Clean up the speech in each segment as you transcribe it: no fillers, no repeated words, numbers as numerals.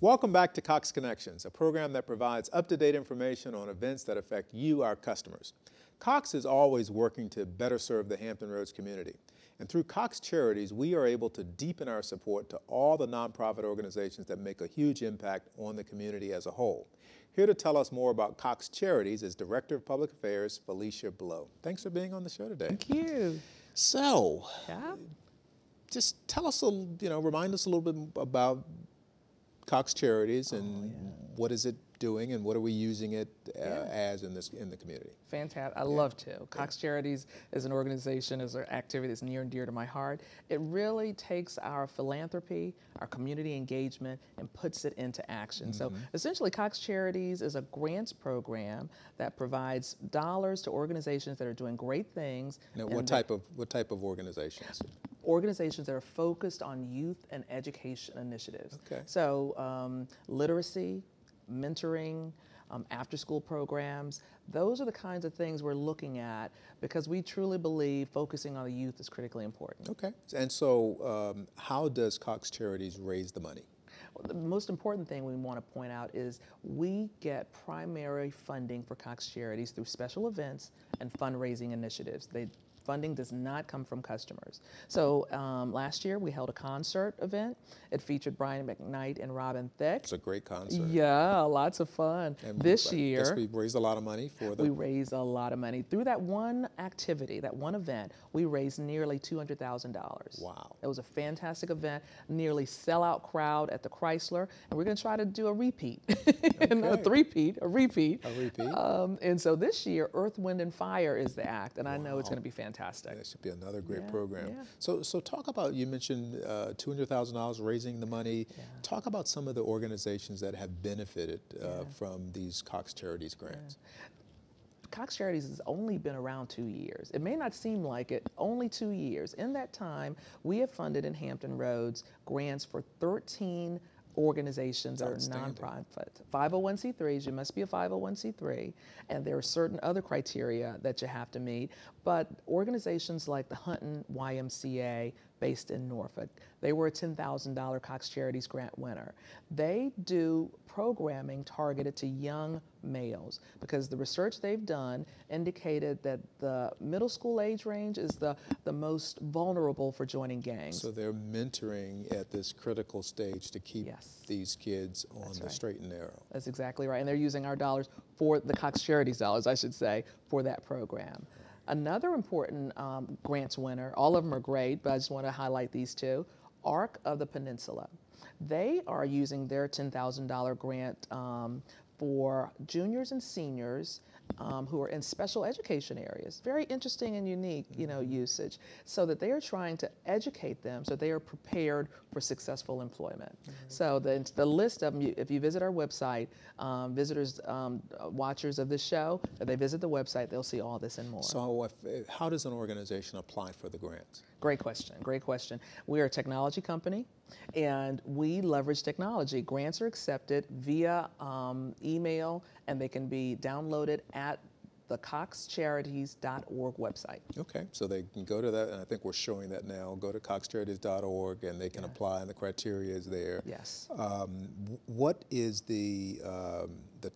Welcome back to Cox Connections, a program that provides up-to-date information on events that affect you, our customers. Cox is always working to better serve the Hampton Roads community. And through Cox Charities, we are able to deepen our support to all the nonprofit organizations that make a huge impact on the community as a whole. Here to tell us more about Cox Charities is Director of Public Affairs, Felicia Blow. Thanks for being on the show today. Thank you. So, just tell us, remind us a little bit about Cox Charities and what is it doing and what are we using it as in the community? Fantastic. I love to. Cox Charities is an organization, is an activity that's near and dear to my heart. It really takes our philanthropy, our community engagement, and puts it into action. So essentially, Cox Charities is a grants program that provides dollars to organizations that are doing great things. Now, what type of organizations? Organizations that are focused on youth and education initiatives. Okay. So literacy, mentoring, after-school programs, those are the kinds of things we're looking at because we truly believe focusing on the youth is critically important. Okay. And so how does Cox Charities raise the money? Well, the most important thing we want to point out is we get primary funding for Cox Charities through special events and fundraising initiatives. Funding does not come from customers. So last year we held a concert event. It featured Brian McKnight and Robin Thicke. It's a great concert. Yeah, lots of fun. And this year, I guess we raised a lot of money for them. We raised a lot of money. Through that one activity, that one event, we raised nearly $200,000. Wow. It was a fantastic event, nearly sellout crowd at the Chrysler, and we're gonna try to do a repeat. Not a three-peat, a repeat. A repeat. And so this year, Earth, Wind, and Fire is the act, and I know it's gonna be fantastic. That should be another great program. Yeah. So talk about, you mentioned $200,000 raising the money. Yeah. Talk about some of the organizations that have benefited from these Cox Charities grants. Cox Charities has only been around 2 years. It may not seem like it, only 2 years. In that time, we have funded in Hampton Roads grants for 13 organizations that are nonprofit. 501c3s, you must be a 501c3, and there are certain other criteria that you have to meet. But organizations like the Hampton YMCA, based in Norfolk, they were a $10,000 Cox Charities grant winner. They do programming targeted to young males because the research they've done indicated that the middle school age range is the most vulnerable for joining gangs. So they're mentoring at this critical stage to keep these kids on the straight and narrow. That's exactly right. And they're using our dollars, for the Cox Charities dollars, I should say, for that program. Another important grants winner, all of them are great, but I just want to highlight these two, Arc of the Peninsula. They are using their $10,000 grant for juniors and seniors who are in special education areas. Very interesting and unique, usage, so that they are trying to educate them so they are prepared for successful employment. So the list of them, if you visit our website, visitors, watchers of this show, if they visit the website, they'll see all this and more. So how does an organization apply for the grants? Great question, great question. We are a technology company and we leverage technology. Grants are accepted via email and they can be downloaded at the coxcharities.org website. Okay, so they can go to that, and I think we're showing that now. Go to coxcharities.org and they can apply, and the criteria is there. Yes. What is the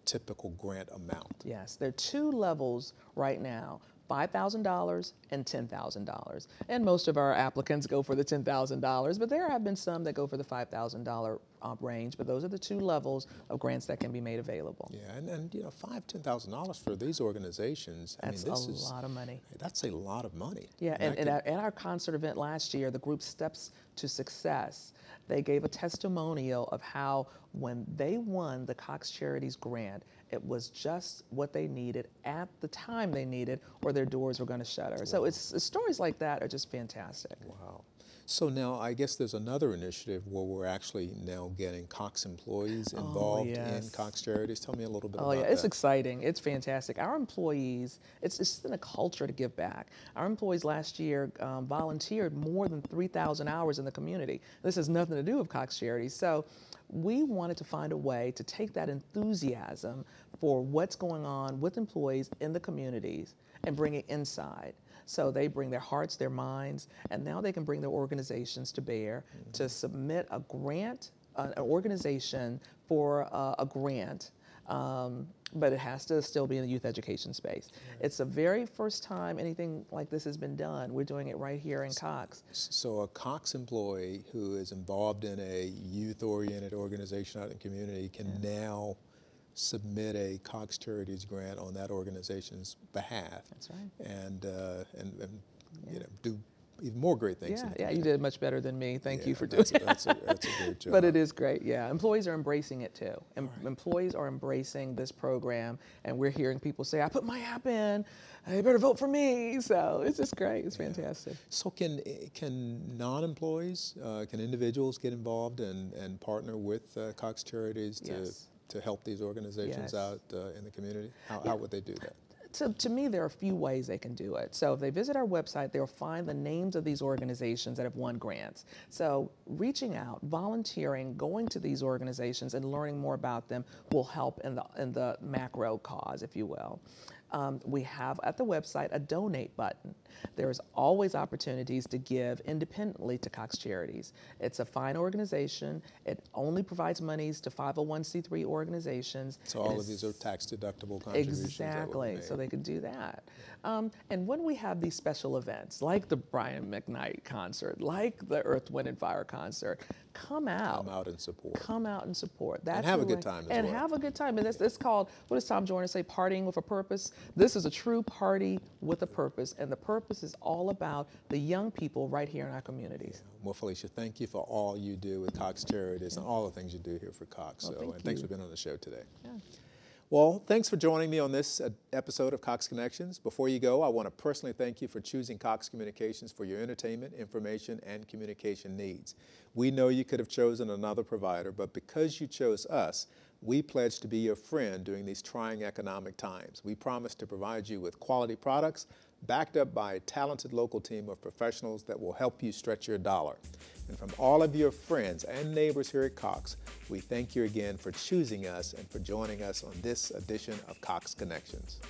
typical grant amount? Yes, there are two levels right now. $5,000 and $10,000. And most of our applicants go for the $10,000, but there have been some that go for the $5,000 range, but those are the two levels of grants that can be made available. Yeah, and $5,000, $10,000 for these organizations, that's a lot of money. That's a lot of money. Yeah, and at our concert event last year, the group Steps to Success, they gave a testimonial of how when they won the Cox Charities grant, it was just what they needed at the time they needed, or their doors were going to shutter. Wow. So it's stories like that are just fantastic. Wow. So now I guess there's another initiative where we're actually now getting Cox employees involved in Cox Charities. Tell me a little bit about that. Oh yeah, it's exciting. It's fantastic. Our employees, it's in a culture to give back. Our employees last year volunteered more than 3,000 hours in the community. This has nothing to do with Cox Charities. So we wanted to find a way to take that enthusiasm for what's going on with employees in the communities and bring it inside. So they bring their hearts, their minds, and now they can bring their organizations to bear to submit a grant an organization for a grant, but it has to still be in the youth education space. It's the very first time anything like this has been done. We're doing it right here in Cox. So a Cox employee who is involved in a youth-oriented organization out in the community can now submit a Cox Charities grant on that organization's behalf. That's right. And you know, do even more great things. Yeah, you did much better than me. Thank you for doing it. That's a great job. But it is great, yeah. Employees are embracing it too. Employees are embracing this program, and we're hearing people say, I put my app in, you better vote for me. So it's just great, it's fantastic. So can non-employees, can individuals get involved and partner with Cox Charities to help these organizations out in the community? How would they do that? To me, there are a few ways they can do it. So if they visit our website, they'll find the names of these organizations that have won grants. So reaching out, volunteering, going to these organizations and learning more about them will help in the macro cause, if you will. We have at the website a donate button. There's always opportunities to give independently to Cox Charities. It's a fine organization. It only provides monies to 501c3 organizations. So all of these are tax deductible contributions. Exactly, so they can do that. And when we have these special events, like the Brian McKnight concert, like the Earth, Wind, and Fire concert, come out. Come out and support. Come out and support. That's and have a good time as well. And have a good time. And it's called, what does Tom Joyner say, partying with a purpose? This is a true party with a purpose, and the purpose is all about the young people right here in our communities. Yeah. Well, Felicia, thank you for all you do with Cox Charities and all the things you do here for Cox. Well, thanks for being on the show today. Yeah. Well, thanks for joining me on this episode of Cox Connections. Before you go, I want to personally thank you for choosing Cox Communications for your entertainment, information, and communication needs. We know you could have chosen another provider, but because you chose us, we pledge to be your friend during these trying economic times. We promise to provide you with quality products backed up by a talented local team of professionals that will help you stretch your dollar. And from all of your friends and neighbors here at Cox, we thank you again for choosing us and for joining us on this edition of Cox Connections.